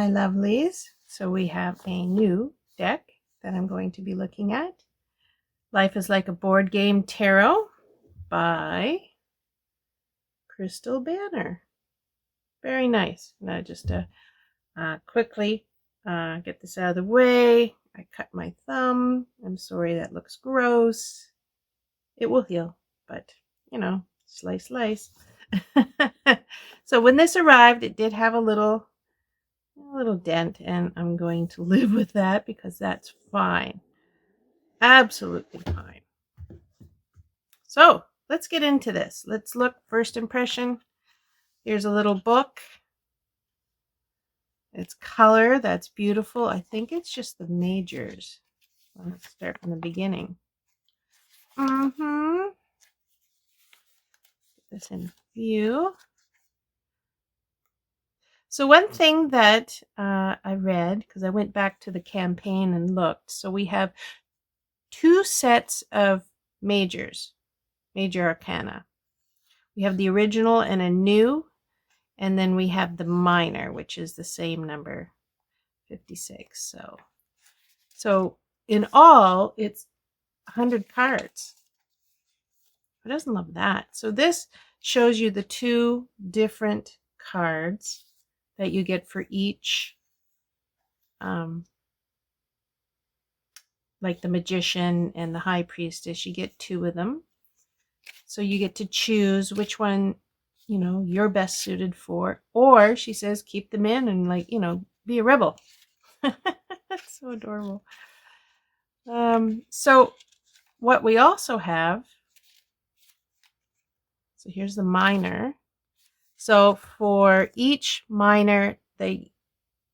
my lovelies. So we have a new deck that I'm going to be looking at. Life is Like a Board Game Tarot by Crystal Banner. Very nice. Now just quickly get this out of the way. I cut my thumb. I'm sorry, that looks gross. It will heal, but you know, slice, slice. So when this arrived, it did have a little dent, and I'm going to live with that because that's fine. Absolutely fine. So let's get into this. Let's look. First impression. Here's a little book. It's color. That's beautiful. I think it's just the majors. Let's start from the beginning. Put this in view. So one thing that I read, because I went back to the campaign and looked, so we have 2 sets of majors, major arcana. We have the original and a new, and then we have the minor, which is the same number, 56. So in all, it's 100 cards. Who doesn't love that? So this shows you the 2 different cards that you get for each, like the Magician and the High Priestess. You get 2 of them. So you get to choose which one, you know, you're best suited for. Or she says, keep them in and, like, you know, be a rebel. That's so adorable. So what we also have, so here's the minor. So for each minor,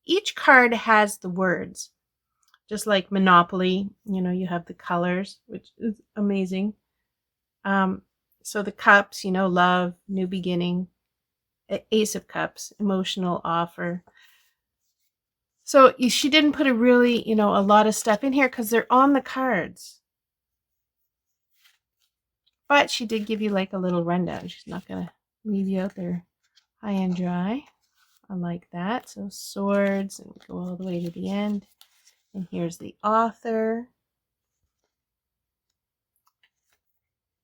each card has the words, just like Monopoly. You know, you have the colors, which is amazing. So the cups, you know, love, new beginning, Ace of Cups, emotional offer. So she didn't put a really, you know, a lot of stuff in here because they're on the cards. But she did give you like a little rundown. She's not going to leave you out there high and dry. I like that. So swords, and go all the way to the end. And here's the author.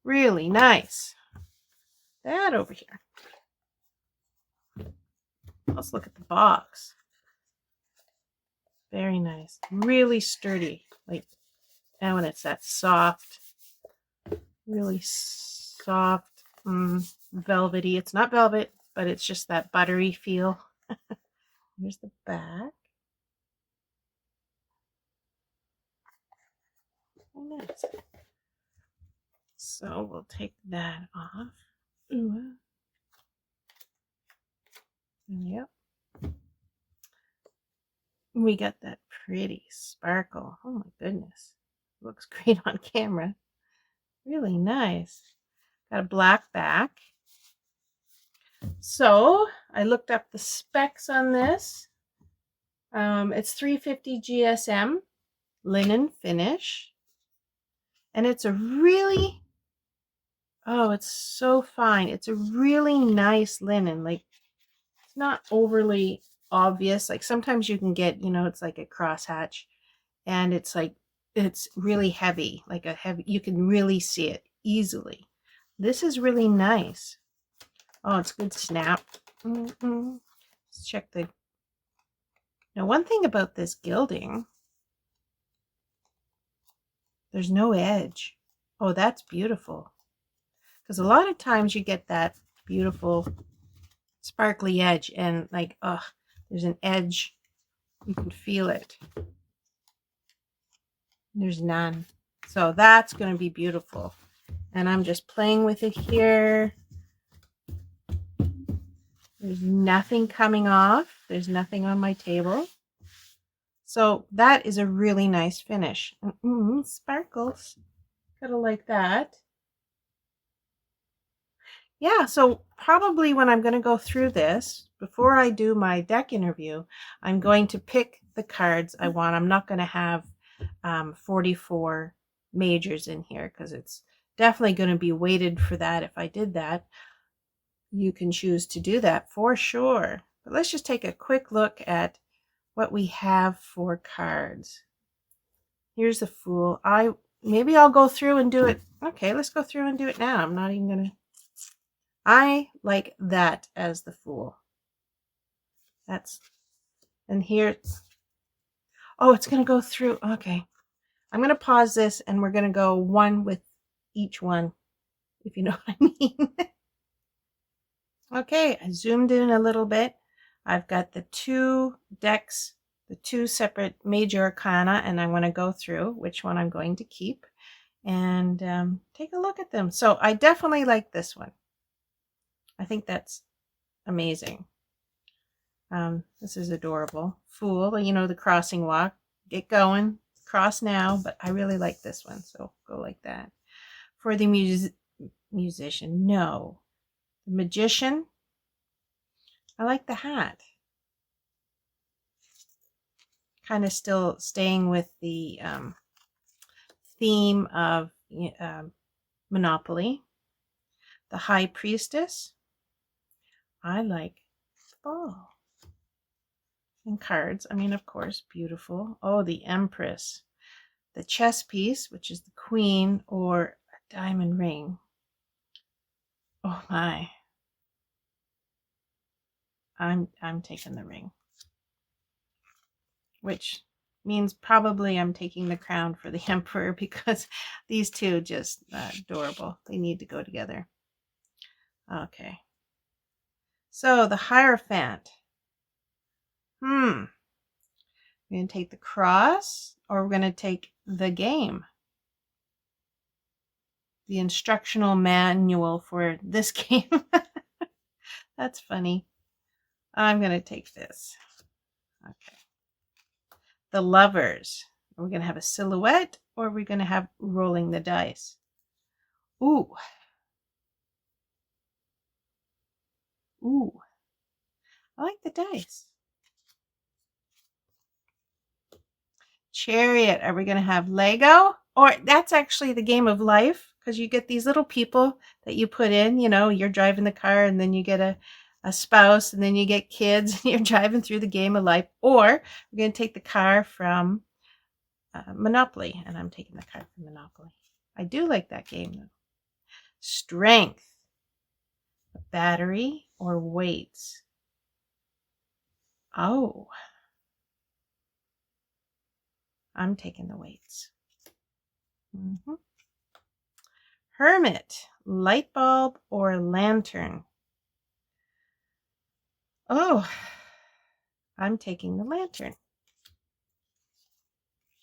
Really nice. That over here. Let's look at the box. Very nice. Really sturdy. Like, and when it's that soft, really soft, velvety. It's not velvet, but it's just that buttery feel. Here's the back. Nice. So we'll take that off. Ooh. Yep. We got that pretty sparkle. Oh my goodness. Looks great on camera. Really nice. Got a black back. So I looked up the specs on this. It's 350 GSM, linen finish. And it's a really, oh, it's so fine. It's a really nice linen. Like, it's not overly obvious. Like sometimes you can get, you know, it's like a crosshatch and it's like, it's really heavy, like a heavy, you can really see it easily. This is really nice. Oh, it's good snap. Let's check the, now one thing about this gilding, there's no edge. Oh, that's beautiful. Because a lot of times you get that beautiful sparkly edge and like, oh, there's an edge. You can feel it. There's none. So that's going to be beautiful. And I'm just playing with it here. There's nothing coming off. There's nothing on my table. So that is a really nice finish. Sparkles. Gotta like that. Yeah, so probably when I'm going to go through this, before I do my deck interview, I'm going to pick the cards I want. I'm not going to have 44 majors in here because it's definitely going to be weighted for that. If I did that, you can choose to do that for sure. But let's just take a quick look at what we have for cards. Here's the Fool. Maybe I'll go through and do it. Okay, let's go through and do it now. I'm not even gonna. I like that as the Fool. And here. Oh, it's gonna go through. Okay, I'm gonna pause this and we're gonna go one with each one, if you know what I mean. Okay, I zoomed in a little bit. I've got the two decks, the two separate major arcana, and I want to go through which one I'm going to keep and take a look at them. So I definitely like this one. I think that's amazing. This is adorable. Fool, you know, the crossing walk. Get going. Cross now, but I really like this one, so go like that. For the musician, no. The magician, I like the hat. Kind of still staying with the theme of Monopoly. The High Priestess, I like the ball. And cards, I mean, of course, beautiful. Oh, the Empress. The chess piece, which is the Queen, or a diamond ring. Oh my. I'm taking the ring. Which means probably I'm taking the crown for the Emperor, because these two just adorable. They need to go together. Okay. So the Hierophant. We're going to take the cross, or we're going to take the game. The instructional manual for this game. That's funny. I'm going to take this. Okay. The Lovers. Are we going to have a silhouette, or are we going to have rolling the dice? Ooh. Ooh. I like the dice. Chariot. Are we going to have Lego? Or that's actually the Game of Life, because you get these little people that you put in. You know, you're driving the car, and then you get a spouse, and then you get kids, and you're driving through the Game of Life. Or we're going to take the car from Monopoly, and I'm taking the car from Monopoly. I do like that game, though. Strength. Battery or weights? Oh. I'm taking the weights. Hermit, light bulb or lantern? Oh, I'm taking the lantern.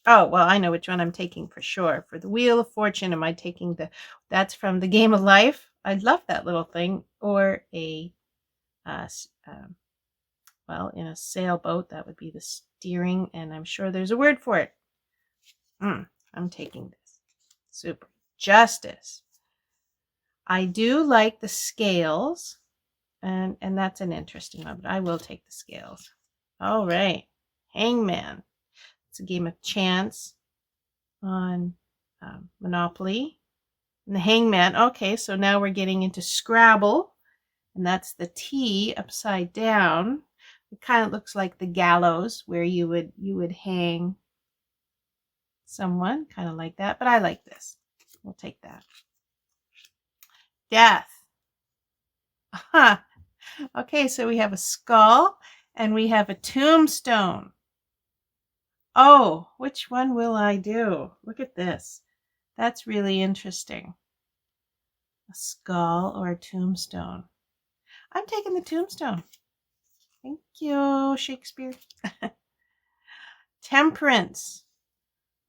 Oh, well, I know which one I'm taking for sure. For the Wheel of Fortune, am I taking that's from the Game of Life? I love that little thing. Or well, in a sailboat, that would be the steering, and I'm sure there's a word for it. I'm taking this. Super. Justice. I do like the scales, and that's an interesting one, but I will take the scales. All right. Hangman. It's a game of chance on Monopoly. And the Hangman. Okay, so now we're getting into Scrabble, and that's the T upside down. It kind of looks like the gallows, where you would hang someone, kind of like that, but I like this. We'll take that. Death. Okay, so we have a skull and we have a tombstone. Oh, which one will I do? Look at this. That's really interesting. A skull or a tombstone? I'm taking the tombstone. Thank you, Shakespeare. Temperance.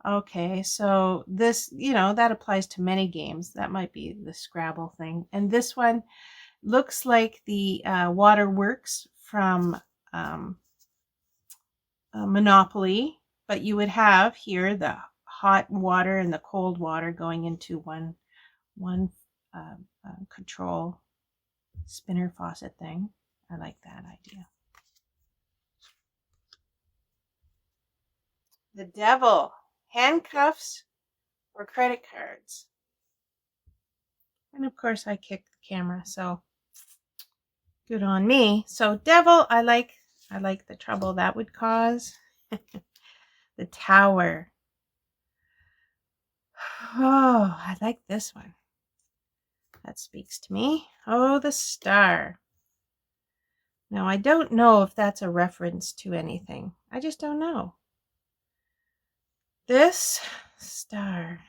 Okay, so this, that applies to many games. That might be the Scrabble thing. And this one looks like the waterworks from Monopoly, but you would have here the hot water and the cold water going into one control spinner faucet thing. I like that idea. The Devil. Handcuffs or credit cards? And of course I kicked the camera, so good on me. So Devil, I like I like the trouble that would cause. The Tower. Oh, I like this one. That speaks to me. Oh, the Star. Now, I don't know if that's a reference to anything. I just don't know. This Star.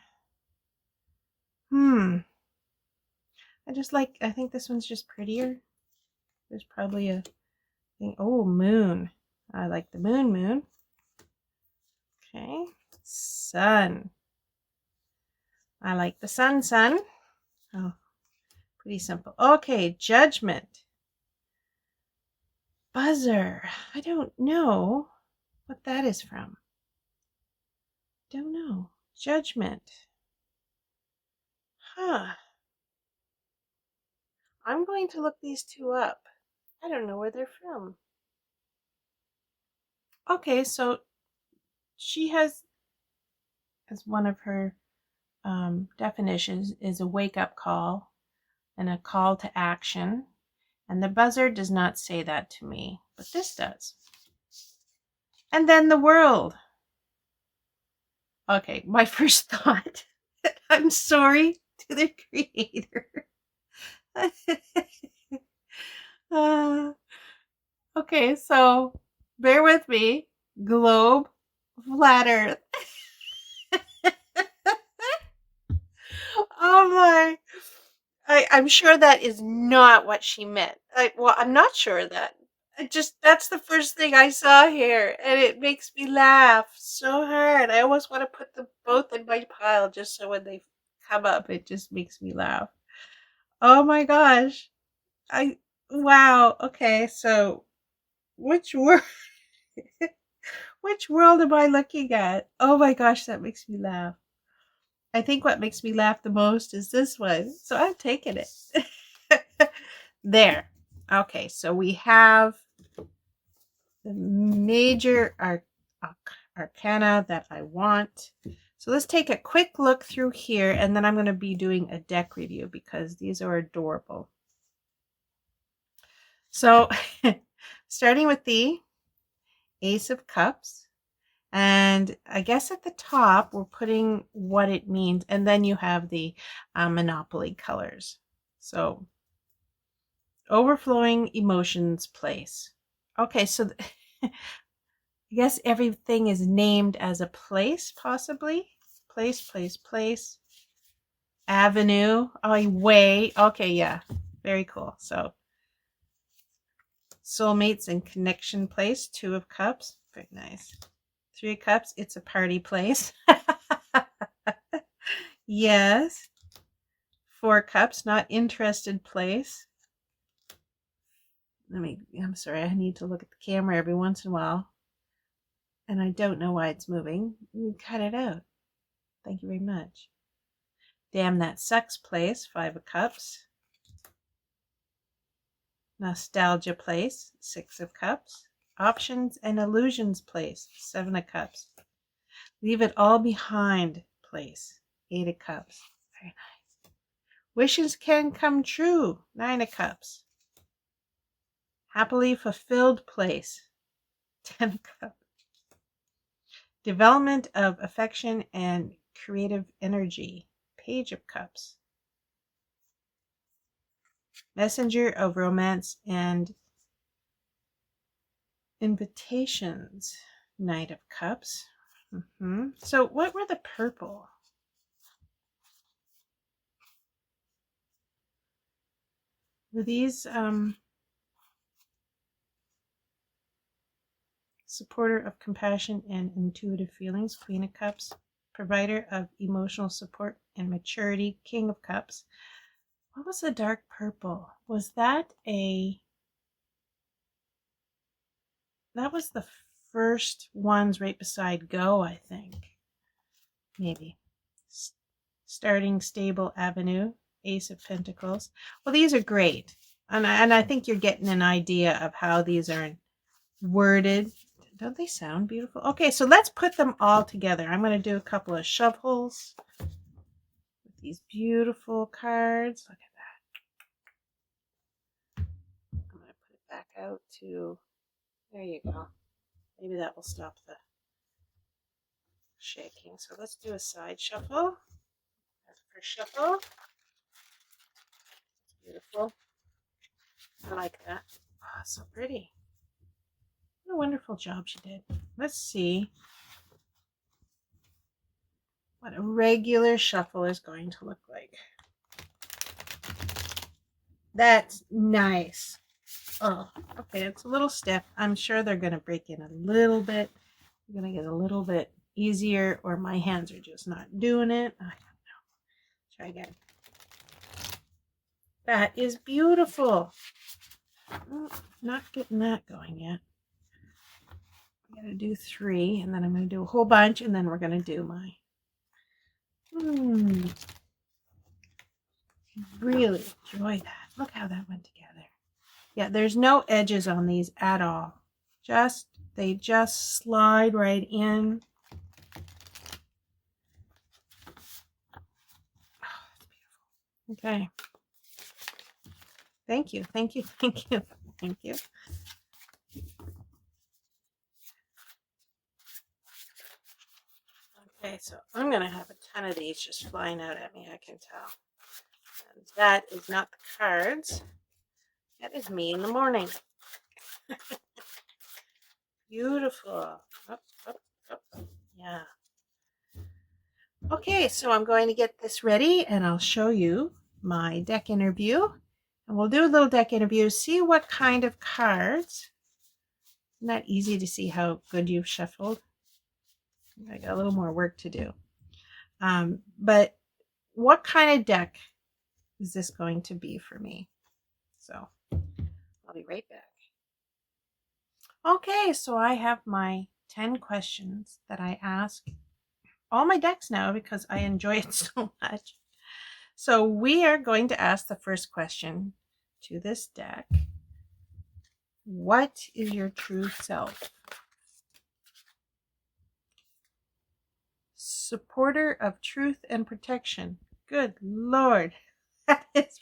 I think this one's just prettier. There's probably a thing. Oh, Moon. I like the moon. Okay. Sun. I like the sun. Oh, pretty simple. Okay, Judgment. Buzzer. I don't know what that is from. Don't know. Judgment. Huh. I'm going to look these two up. I don't know where they're from. Okay, so she has, as one of her definitions, is a wake-up call and a call to action. And the buzzer does not say that to me, but this does. And then the world. Okay, my first thought. I'm sorry to the creator. Okay, so bear with me. Globe, flat earth. Oh my. I'm sure that is not what she meant. I'm not sure of that. That's the first thing I saw here, and it makes me laugh so hard. I almost want to put them both in my pile just so when they come up, it just makes me laugh. Oh my gosh. Wow. Okay, so which world which world am I looking at? Oh my gosh, that makes me laugh. I think what makes me laugh the most is this one. So I'm taking it. There. Okay, so we have the major arcana that I want. So let's take a quick look through here, and then I'm going to be doing a deck review because these are adorable. So starting with the Ace of Cups. And I guess at the top, we're putting what it means. And then you have the Monopoly colors. So overflowing emotions place. Okay, so I guess everything is named as a place, possibly. Place. Avenue. Oh, way. Okay, yeah. Very cool. So soulmates and connection place. 2 of Cups. Very nice. 3 of Cups. It's a party place. Yes. 4 Cups. Not interested place. I'm sorry. I need to look at the camera every once in a while. And I don't know why it's moving. You cut it out. Thank you very much. Damn, that sucks place. 5 of Cups. Nostalgia place. 6 of Cups. Options and illusions place. 7 of Cups. Leave it all behind place. 8 of Cups. Very nice. Wishes can come true. 9 of Cups. Happily fulfilled place. 10 of Cups. Development of affection and creative energy. Page of Cups. Messenger of romance and invitations. Knight of Cups. So what were the purple? Were these supporter of compassion and intuitive feelings? Queen of Cups. Provider of emotional support and maturity. King of Cups. What was the dark purple? Was that that was the first ones right beside Go, I think. Maybe. Starting Stable Avenue. Ace of Pentacles. Well, these are great. And I think you're getting an idea of how these are worded. Don't they sound beautiful? Okay, so let's put them all together. I'm going to do a couple of shuffles with these beautiful cards. Look at that. I'm going to put it back out to There you go. Maybe that will stop the shaking. So let's do a side shuffle. That's the first shuffle. Beautiful. I like that. Oh, so pretty. What a wonderful job she did. Let's see what a regular shuffle is going to look like. That's nice. Oh, okay, it's a little stiff. I'm sure they're going to break in a little bit. I'm going to get a little bit easier, or my hands are just not doing it. I don't know. Try again. That is beautiful. Oh, not getting that going yet. I'm going to do 3, and then I'm going to do a whole bunch, and then we're going to do my... Really enjoy that. Look how that went together. Yeah, there's no edges on these at all. They just slide right in. Oh, that's beautiful. Okay. Thank you, thank you, thank you, thank you. Okay, so I'm going to have a ton of these just flying out at me, I can tell. And that is not the cards. That is me in the morning. Beautiful. Yeah. Okay, so I'm going to get this ready and I'll show you my deck interview. And we'll do a little deck interview, see what kind of cards. Isn't that easy to see how good you've shuffled? I got a little more work to do. But what kind of deck is this going to be for me? So I'll be right back. Okay, so I have my 10 questions that I ask all my decks now because I enjoy it so much. So we are going to ask the first question to this deck. What is your true self? Supporter of truth and protection. Good Lord. That is...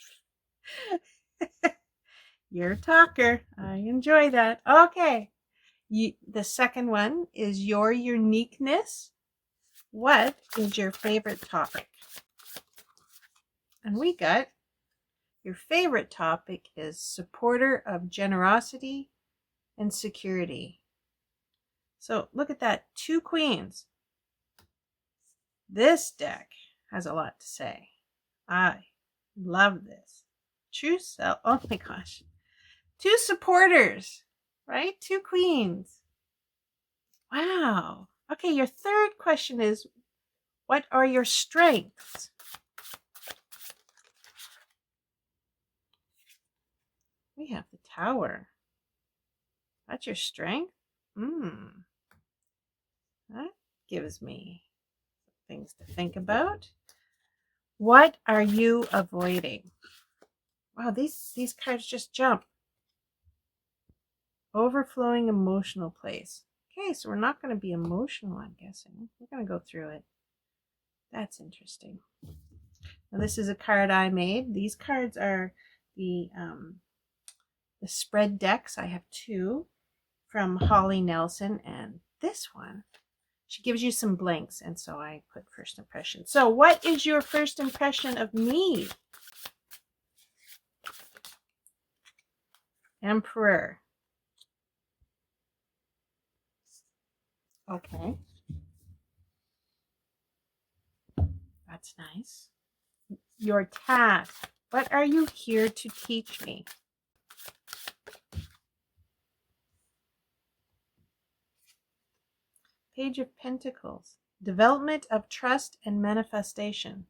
You're a talker. I enjoy that. Okay. The second one is your uniqueness. What is your favorite topic? And we got your favorite topic is supporter of generosity and security. So look at that. 2 queens. This deck has a lot to say. I love this. True self. Oh my gosh. 2 supporters, right? 2 queens. Wow. Okay, your third question is, what are your strengths? We have the Tower. That's your strength? That gives me things to think about. What are you avoiding? Wow, these cards just jump. Overflowing emotional place. Okay, so we're not going to be emotional, I'm guessing. We're going to go through it. That's interesting. Now, this is a card I made. These cards are the spread decks. I have 2 from Holly Nelson, and this one, she gives you some blanks, and so I put first impression. So what is your first impression of me? Emperor. Okay. That's nice. Your task. What are you here to teach me? Page of Pentacles. Development of trust and manifestation.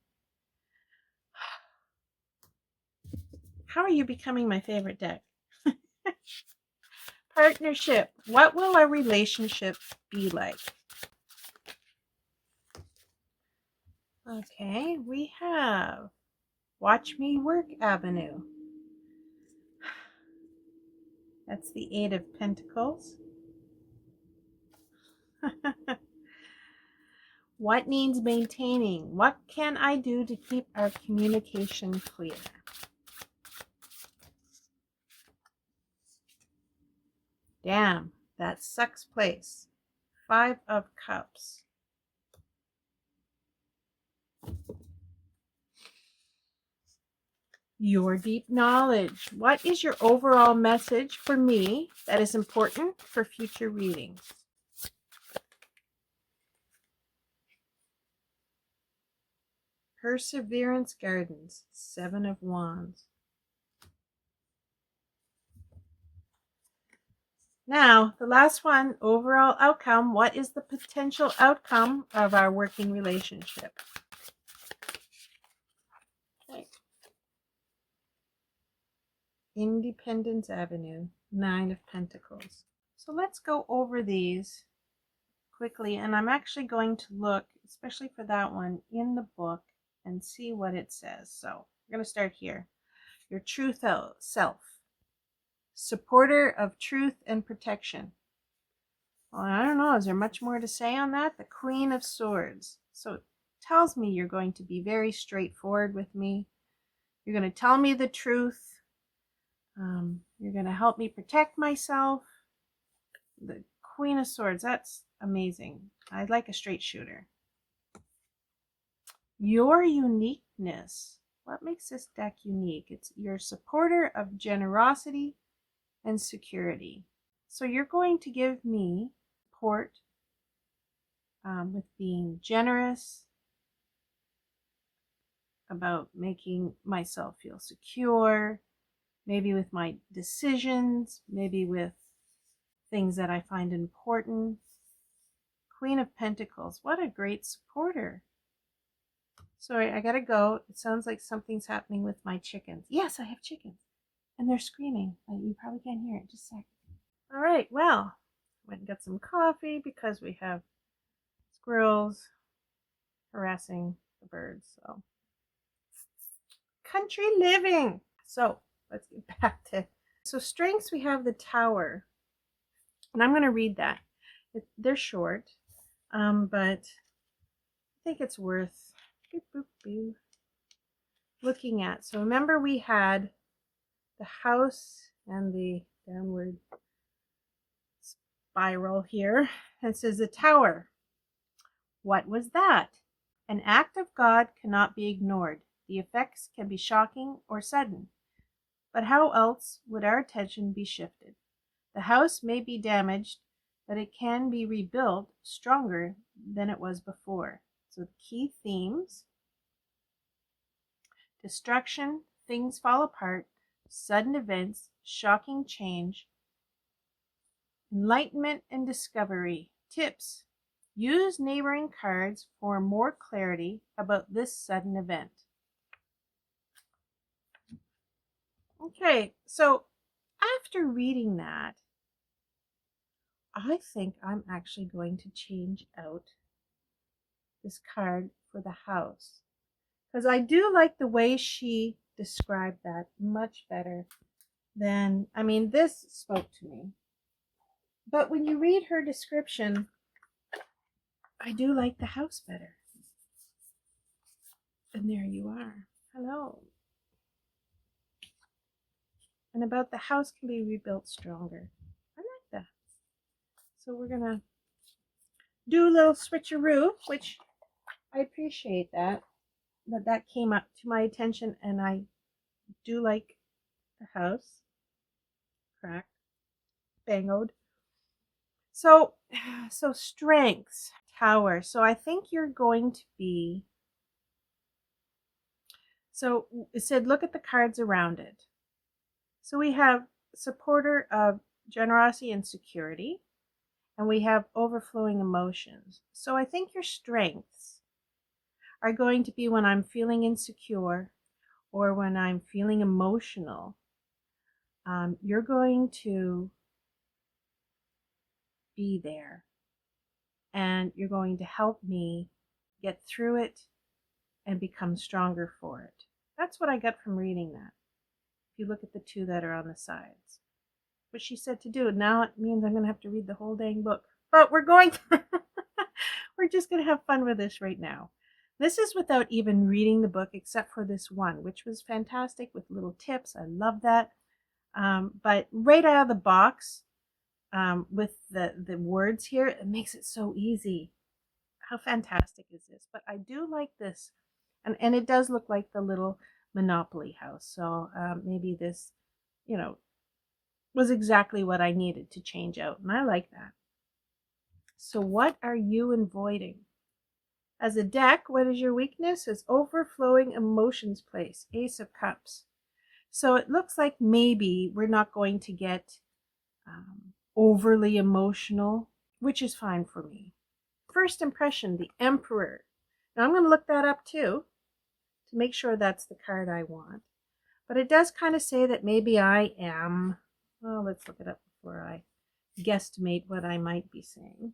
How are you becoming my favorite deck? Partnership. What will our relationship be like? Okay, we have Watch Me Work Avenue. That's the 8 of Pentacles. What needs maintaining? What can I do to keep our communication clear? Damn, that sucks place. 5 of Cups. Your deep knowledge. What is your overall message for me that is important for future readings? Perseverance Gardens. 7 of Wands. Now, the last one, overall outcome. What is the potential outcome of our working relationship? Okay. Independence Avenue, 9 of Pentacles. So let's go over these quickly. And I'm actually going to look, especially for that one, in the book and see what it says. So we're going to start here. Your true self. Supporter of truth and protection. Well, I don't know. Is there much more to say on that? The Queen of Swords. So it tells me you're going to be very straightforward with me. You're going to tell me the truth. You're going to help me protect myself. The Queen of Swords. That's amazing. I'd like a straight shooter. Your uniqueness. What makes this deck unique? It's your supporter of generosity and security. So you're going to give me support with being generous, about making myself feel secure, maybe with my decisions, maybe with things that I find important. Queen of Pentacles. What a great supporter. Sorry, I gotta go. It sounds like something's happening with my chickens. Yes, I have chickens. And they're screaming. You probably can't hear it. Just a second. All right, well, went and got some coffee because we have squirrels harassing the birds. So, country living. So, let's get back to... So, strengths, we have the Tower. And I'm going to read that. They're short, but I think it's worth looking at. So, remember we had the house and the downward spiral here. And it says the Tower. What was that? An act of God cannot be ignored. The effects can be shocking or sudden. But how else would our attention be shifted? The house may be damaged, but it can be rebuilt stronger than it was before. So the key themes: destruction, things fall apart, sudden events, shocking change, enlightenment and discovery. Tips: use neighboring cards for more clarity about this sudden event. Okay, so after reading that, I think I'm actually going to change out this card for the house, because I do like the way she described that much better than, I mean, this spoke to me. But when you read her description, I do like the house better. And there you are. Hello. And about the house can be rebuilt stronger. I like that. So we're going to do a little switcheroo, which I appreciate that came up to my attention, and I do like the house. Crack. Bangoed. So strengths. Tower. So I think you're going to be... So it said look at the cards around it. So we have supporter of generosity and security, and we have overflowing emotions. So I think your strengths are going to be when I'm feeling insecure or when I'm feeling emotional. You're going to be there, and you're going to help me get through it and become stronger for it. That's what I got from reading that. If you look at the two that are on the sides, what she said to do. Now it means I'm going to have to read the whole dang book, but we're going to we're just going to have fun with this right now. This is without even reading the book, except for this one, which was fantastic with little tips. I love that. But right out of the box, with the words here, it makes it so easy. How fantastic is this? But I do like this. And it does look like the little Monopoly house. So maybe this, you know, was exactly what I needed to change out. And I like that. So what are you avoiding? As a deck, what is your weakness? Is overflowing emotions place. Ace of Cups. So it looks like maybe we're not going to get overly emotional, which is fine for me. First impression, the Emperor. Now I'm going to look that up too to make sure that's the card I want. But it does kind of say that maybe I am, well, let's look it up before I guesstimate what I might be saying.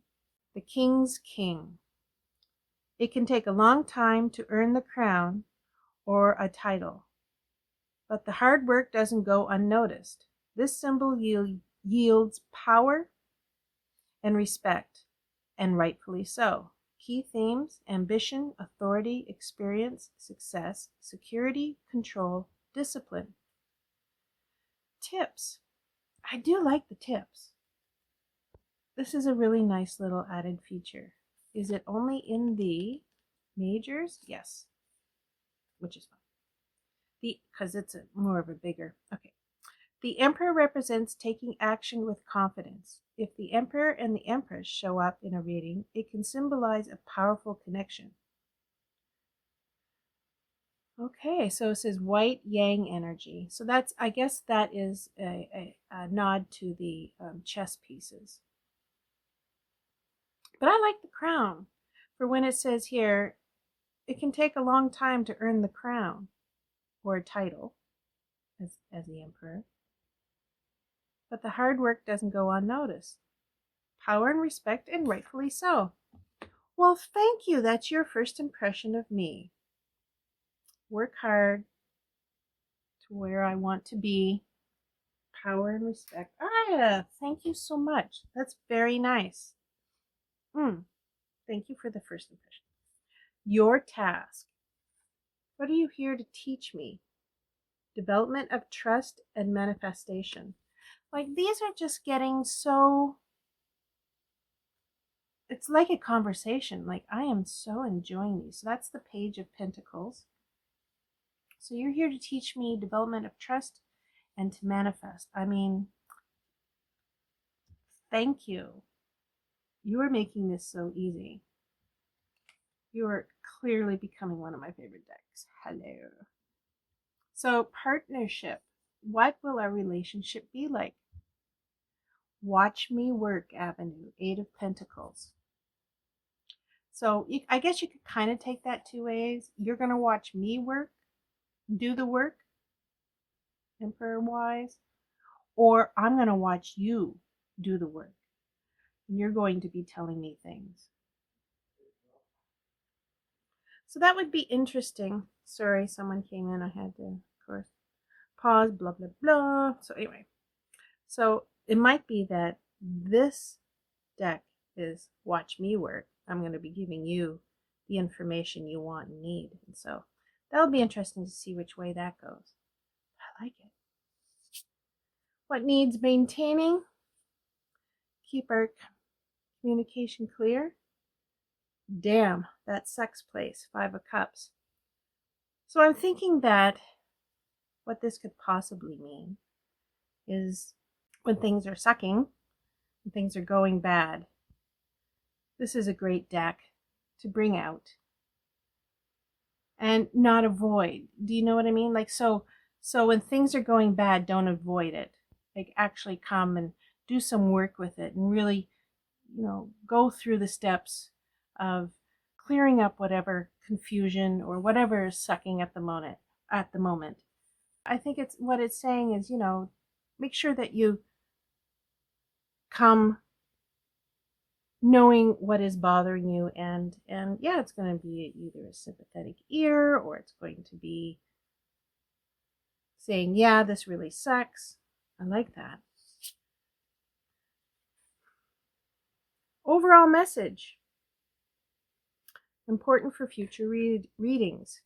The King's King. It can take a long time to earn the crown or a title, but the hard work doesn't go unnoticed. This symbol yields power and respect, and rightfully so. Key themes: ambition, authority, experience, success, security, control, discipline. Tips. I do like the tips. This is a really nice little added feature. Is it only in the majors? Yes, which is fine. Because it's more of a bigger. Okay. The Emperor represents taking action with confidence. If the Emperor and the Empress show up in a reading, it can symbolize a powerful connection. Okay, so it says white yang energy. So that's, I guess that is a nod to the chess pieces. But I like the crown. For when it says here, it can take a long time to earn the crown or a title as the Emperor. But the hard work doesn't go unnoticed. Power and respect, and rightfully so. Well, thank you. That's your first impression of me. Work hard to where I want to be. Power and respect. Thank you so much. That's very nice. Thank you for the first impression. Your task. What are you here to teach me? Development of trust and manifestation. Like, these are just getting so, it's like a conversation. Like, I am so enjoying these. So that's the Page of Pentacles. So you're here to teach me development of trust and to manifest. I mean, thank you. You are making this so easy. You are clearly becoming one of my favorite decks. Hello. So partnership. What will our relationship be like? Watch me work avenue. 8 of Pentacles. So I guess you could kind of take that two ways. You're going to watch me work, do the work, Emperor wise, or I'm going to watch you do the work. And you're going to be telling me things. So that would be interesting. Sorry, someone came in. I had to, of course, pause, blah, blah, blah. So anyway, so it might be that this deck is watch me work. I'm going to be giving you the information you want and need. And so that'll be interesting to see which way that goes. I like it. What needs maintaining? Keep our communication clear. Damn, that sex place. 5 of Cups. So I'm thinking that what this could possibly mean is when things are sucking, when things are going bad, this is a great deck to bring out and not avoid. Do you know what I mean? Like, so when things are going bad, don't avoid it. Like, actually come and do some work with it and really, go through the steps of clearing up whatever confusion or whatever is sucking at the moment. I think what it's saying is, make sure that you come knowing what is bothering you, and yeah, it's going to be either a sympathetic ear, or it's going to be saying, yeah, this really sucks. I like that. Overall message. Important for future readings.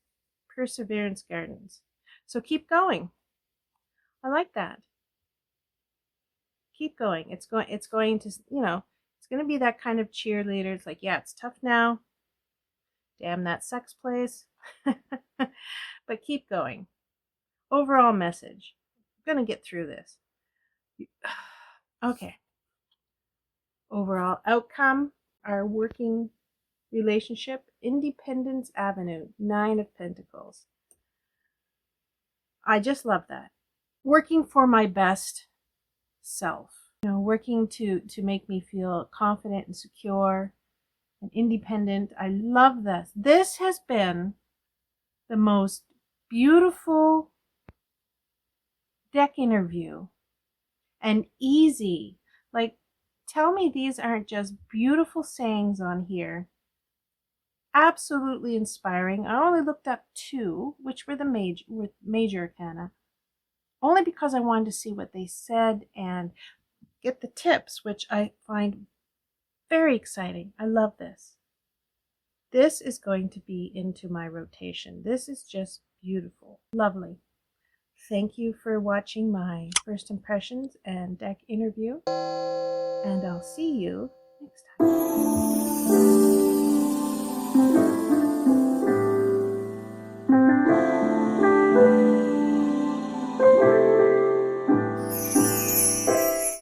Perseverance Gardens. So keep going. I like that. Keep going. It's going to, you know, it's going to be that kind of cheerleader. It's like, yeah, it's tough now. Damn that sex place. But keep going. Overall message. I'm going to get through this. Okay. Overall outcome, our working relationship, Independence Avenue, 9 of Pentacles. I just love that. Working for my best self. You know, working to make me feel confident and secure and independent. I love this. This has been the most beautiful deck interview and easy. Like, tell me these aren't just beautiful sayings on here. Absolutely inspiring. I only looked up 2, which were the major arcana, only because I wanted to see what they said and get the tips, which I find very exciting. I love this. This is going to be into my rotation. This is just beautiful. Lovely. Thank you for watching my first impressions and deck interview, and I'll see you next time.